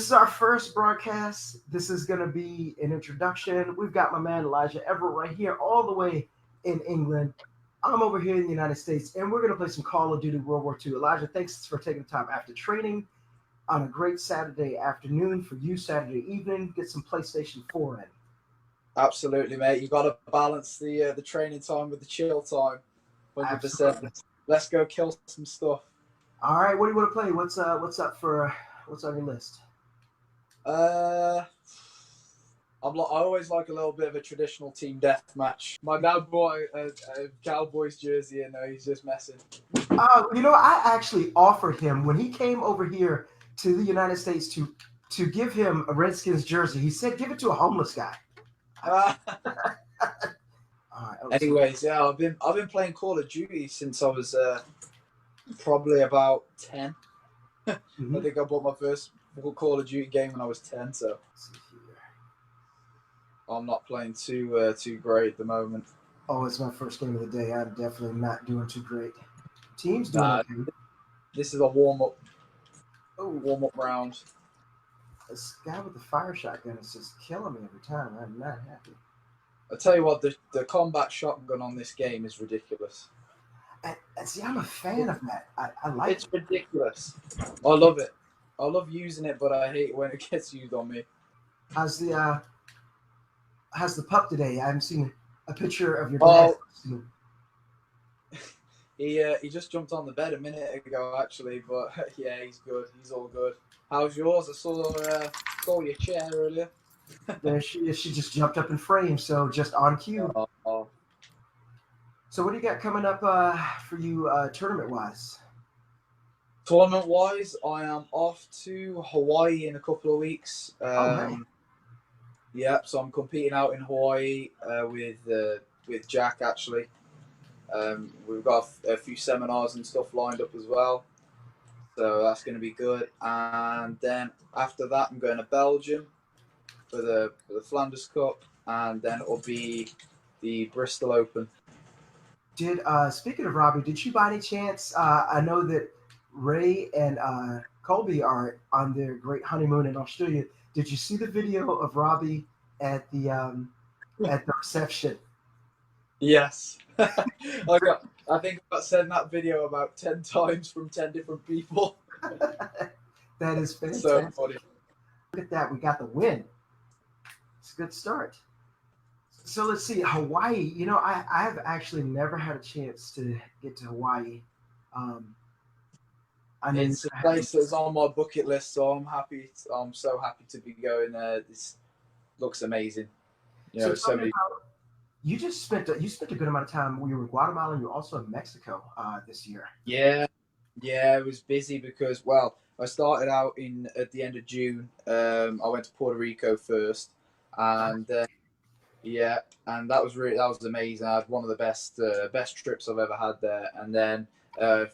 is our first broadcast. This is going to be an introduction. We've got my man Elijah Everill right here, all the way in England. I'm over here in the United States, and we're going to play some Call of Duty World War II. Elijah, thanks for taking the time after training on a great Saturday afternoon for you, Saturday evening. Get some PlayStation 4 in. Absolutely, mate. You got to balance the training time with the chill time. 100%. Absolutely. Let's go kill some stuff. All right, what do you want to play? What's what's on your list? I always like a little bit of a traditional team deathmatch. My dad bought a Cowboys jersey, and he's just messing. I actually offered him when he came over here to the United States to give him a Redskins jersey. He said, "Give it to a homeless guy." Anyways, yeah, I've been playing Call of Duty since I was probably about 10. Mm-hmm. I think I bought my first Call of Duty game when I was 10. So I'm not playing too great at the moment. Oh, it's my first game of the day. I'm definitely not doing too great. Team's doing okay. This is a warm up round. This guy with the fire shotgun is just killing me every time. I'm not happy. I tell you what, the combat shotgun on this game is ridiculous. And see, I'm a fan of that. I like it. It's ridiculous. I love it. I love using it, but I hate when it gets used on me. How's the pup today? I haven't seen a picture of your dad. He just jumped on the bed a minute ago, actually, but yeah, he's good. He's all good. How's yours? I saw your chair earlier. There she is. She just jumped up in frame, so just on cue. Oh. So what do you got coming up for you tournament-wise? Tournament-wise, I am off to Hawaii in a couple of weeks. Yeah, so I'm competing out in Hawaii with Jack, actually. We've got a few seminars and stuff lined up as well. So that's going to be good. And then after that, I'm going to Belgium for the Flanders Cup. And then it'll be the Bristol Open. Speaking of Robbie, did you by any chance, I know that Ray and Colby are on their great honeymoon in Australia. Did you see the video of Robbie at the reception? Yes. I think I got sent that video about 10 times from 10 different people. That is fantastic. So funny. Look at that. We got the win. It's a good start. So let's see. Hawaii. I've actually never had a chance to get to Hawaii. It's a place that's on my bucket list, so I'm happy. I'm so happy to be going there. This looks amazing. You spent a good amount of time. We were in Guatemala, and you were also in Mexico this year. Yeah, it was busy because I started out at the end of June. I went to Puerto Rico first, and and that was amazing. I had one of the best trips I've ever had there, and then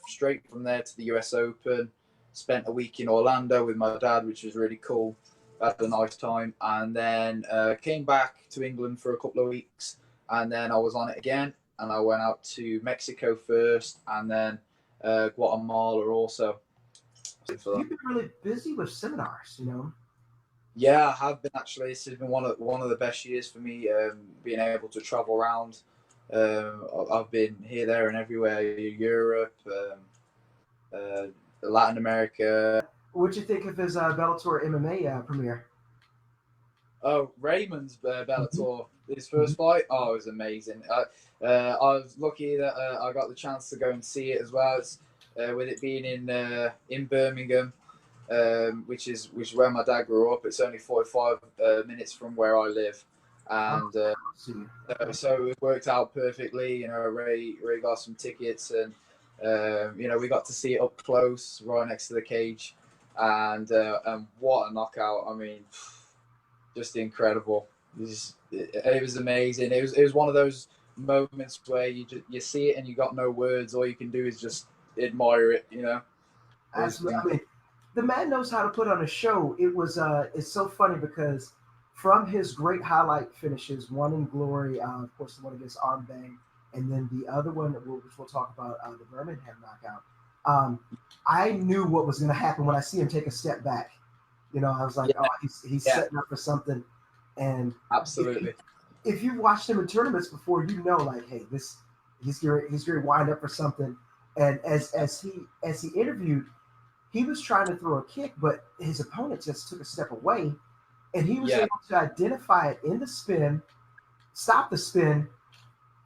straight from there to the US Open. Spent a week in Orlando with my dad, which was really cool. Had a nice time, and then came back to England for a couple of weeks, and then I was on it again, and I went out to Mexico first, and then Guatemala also. You've been really busy with seminars, Yeah, I have been actually. This has been one of the best years for me, being able to travel around. I've been here, there, and everywhere. Europe, Latin America. What'd you think of his Bellator MMA premiere? Oh, Raymond's Bellator, his first fight. Oh, it was amazing. I was lucky that I got the chance to go and see it as well. It's, with it being in Birmingham, which is where my dad grew up. It's only 45 minutes from where I live, and so it worked out perfectly. Ray got some tickets, and we got to see it up close, right next to the cage, and what a knockout! I mean, just incredible. It was amazing. It was one of those moments where you see it and you got no words. All you can do is just admire it. Absolutely. I mean, the man knows how to put on a show. It's so funny because from his great highlight finishes, one in Glory, of course, the one against Armbang, and then the other one, which we'll talk about, the Birmingham knockout. I knew what was going to happen when I see him take a step back. You know, I was like, Yeah, oh, he's yeah, setting up for something. And if, absolutely. if you've watched him in tournaments before, you know, like, hey, this he's going to wind up for something. And as he interviewed, he was trying to throw a kick, but his opponent just took a step away, and he was Yeah, able to identify it in the spin, stop the spin,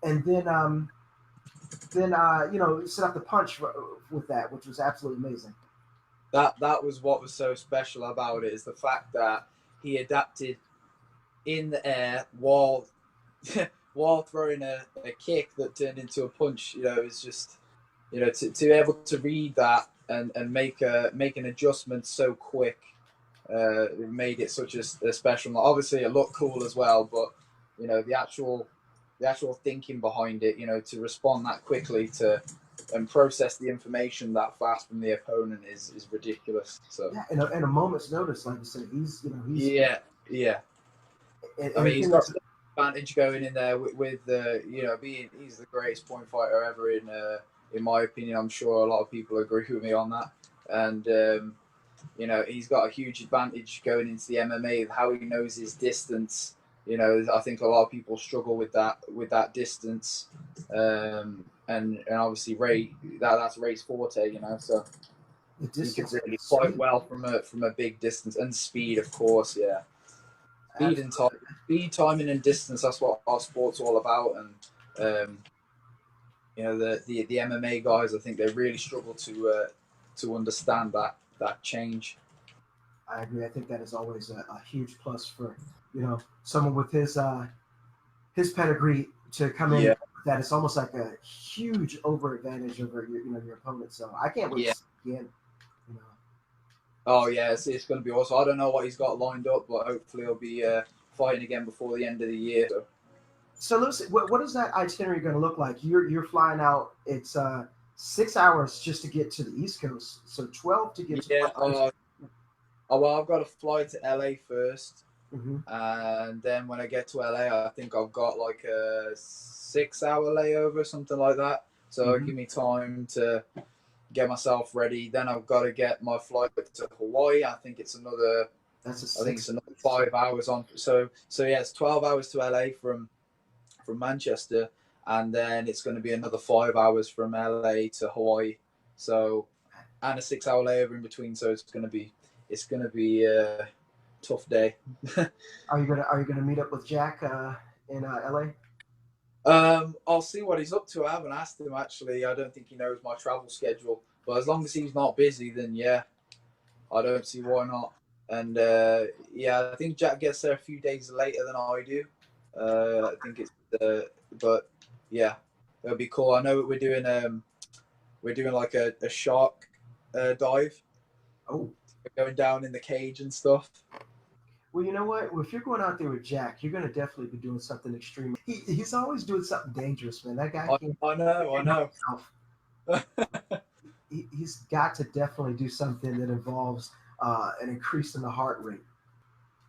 and then you know, set up the punch with that, which was absolutely amazing. that was what was so special about it, is the fact that he adapted in the air while while throwing a kick that turned into a punch. You know, it's just, you know, to be able to read that and make an adjustment so quick. It made it such a special. Obviously, it looked cool as well, but you know, the actual thinking behind it, you know, to respond that quickly to and process the information that fast from the opponent is ridiculous. So Yeah, in a moment's notice, like you said, he's you know yeah, yeah. I and mean, the he's thing got that's the advantage going in there with the, you know, being he's the greatest point fighter ever in my opinion. I'm sure a lot of people agree with me on that. And you know, he's got a huge advantage going into the MMA, how he knows his distance. You know, I think a lot of people struggle with that distance. And obviously Ray, that's Ray's forte. You know, so the he could distance and really the fight speed. well from a big distance, and speed, of course. Yeah, speed and time, Absolutely. speed, timing, and distance. That's what our sport's all about. And you know, the MMA guys, I think they really struggle to understand that change. I agree. I think that is always a huge plus for you know someone with his pedigree to come in. Yeah, That it's almost like a huge over advantage over your you know your opponent. So I can't wait to yeah. see it again. You know. Oh yeah, it's going to be awesome. I don't know what he's got lined up, but hopefully he'll be fighting again before the end of the year. So. So let's what is that itinerary going to look like? You're flying out. It's 6 hours just to get to the East Coast. So 12 to get to the Yeah. West Coast. Well, I've got to fly to LA first, Mm-hmm. and then when I get to LA, I think I've got like a 6 hour layover, something like that. So it'll Mm-hmm. give me time to get myself ready. Then I've got to get my flight to Hawaii. That's a I think it's six. another 5 hours on. So yeah, it's 12 hours to LA from Manchester, and then it's going to be another 5 hours from LA to Hawaii. So, and a 6 hour layover in between. So it's gonna be a tough day. Are you gonna meet up with Jack in LA? I'll see what he's up to. I haven't asked him actually. I don't think he knows my travel schedule. But as long as he's not busy, then yeah, I don't see why not. And yeah, I think Jack gets there a few days later than I do. I think it's, but yeah, it'll be cool. I know we're doing like a shark dive. Oh, We're going down in the cage and stuff. well, you know what? Well, if you're going out there with Jack, you're gonna definitely be doing something extreme. He's always doing something dangerous, man. That guy I, can't, I know, I can't help know. himself. He's got to definitely do something that involves an increase in the heart rate.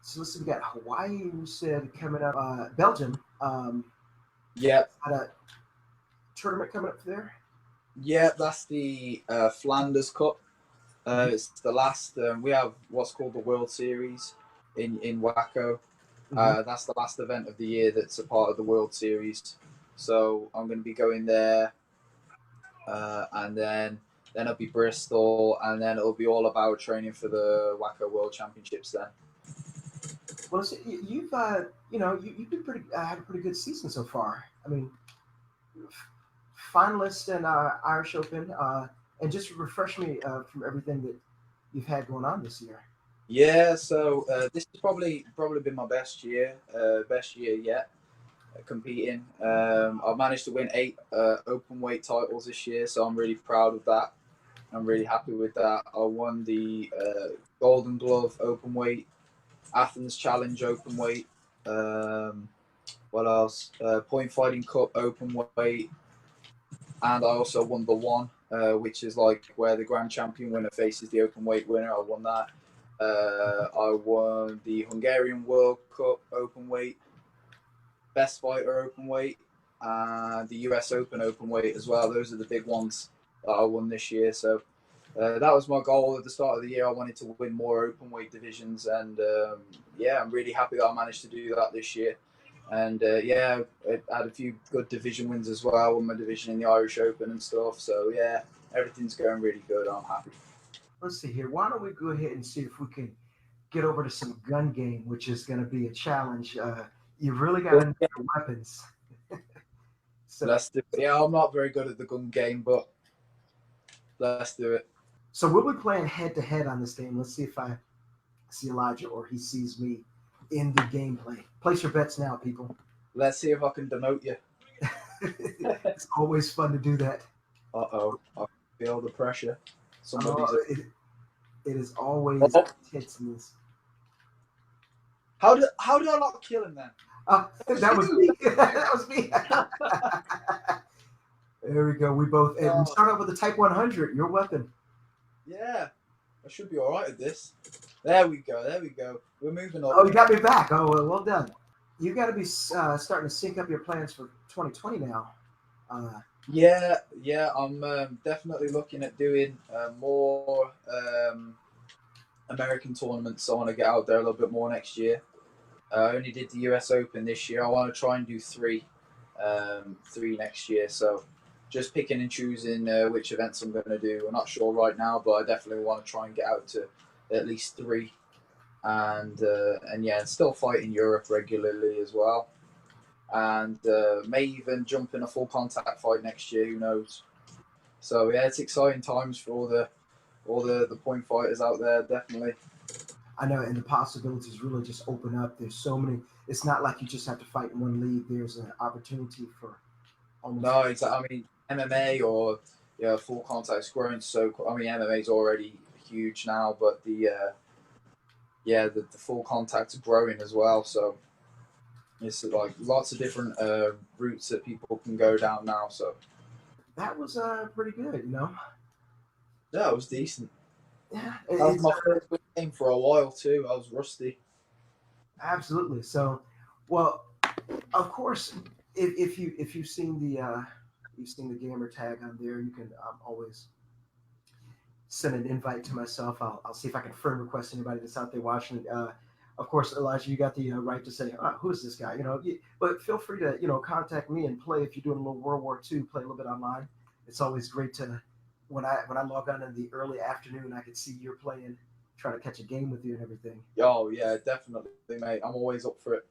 So listen, we got Hawaii. You said coming up, Belgium. Yeah, Got a tournament coming up there. yeah. That's the Flanders Cup. Mm-hmm. It's the last. We have what's called the World Series in Waco. Mm-hmm. That's the last event of the year that's a part of the World Series. So I'm going to be going there, and then it'll be Bristol, and then it'll be all about training for the Waco World Championships. Then. Well, listen, you've you know you've been pretty had a pretty good season so far. I mean, finalist in Irish Open, and just refresh me from everything that you've had going on this year. Yeah, so this has probably been my best year yet competing. I've managed to win 8 open weight titles this year, so I'm really proud of that. I'm really happy with that. I won the Golden Glove open weight, Athens Challenge open weight. Um, what else? Point Fighting Cup open weight, and I also won the one, which is like where the grand champion winner faces the open weight winner. I won that. I won the Hungarian World Cup open weight, Best Fighter open weight, and the US Open open weight as well. Those are the big ones that I won this year. So that was my goal at the start of the year. I wanted to win more open weight divisions, and yeah, I'm really happy that I managed to do that this year. And yeah, I had a few good division wins as well, won my division in the Irish Open and stuff. So yeah, everything's going really good. I'm happy. Let's see here. Why don't we go ahead and see if we can get over to some gun game, which is going to be a challenge. You really got to know Yeah, your weapons. So, let's do it. Yeah, I'm not very good at the gun game, but let's do it. so we'll be playing head to head on this game. Let's see if I see Elijah or he sees me in the gameplay. Place your bets now, people. Let's see if I can demote you. It's always fun to do that. Uh-oh, I feel the pressure. Uh, Somebody's. it, it is always Oh, tense in this. how did I not kill him then? That was me. That was me. There we go. We both. And we start out with the Type 100. Your weapon. Yeah, I should be all right at this. There we go. There we go. We're moving on. Oh, you got me back. Oh, well done. You got to be starting to sync up your plans for 2020 now. Yeah, yeah. I'm definitely looking at doing more American tournaments. I want to get out there a little bit more next year. I only did the US Open this year. I want to try and do three next year. So just picking and choosing which events I'm going to do. I'm not sure right now, but I definitely want to try and get out to at least three. And yeah, still fight in Europe regularly as well. And may even jump in a full contact fight next year. Who knows? So yeah, it's exciting times for all the point fighters out there. Definitely. I know, and the possibilities really just open up. There's so many. It's not like you just have to fight in one league. There's an opportunity for almost. No, I mean MMA or full contact's growing so. I mean MMA is already huge now, but the full contact's growing as well. So it's like lots of different routes that people can go down now. So That was pretty good, you know. yeah, it was decent. Yeah, That was it's my first big game for a while too. I was rusty. absolutely so. Well, of course, if you've seen the gamer tag on there, you can always send an invite to myself. I'll see if I can friend request anybody that's out there watching. Of course, Elijah, you got the right to say, "Who is this guy?" You know, but feel free to contact me and play if you're doing a little World War II. Play a little bit online. It's always great to when I log on in the early afternoon, I can see you're playing, try to catch a game with you and everything. Oh yeah, definitely, mate. I'm always up for it.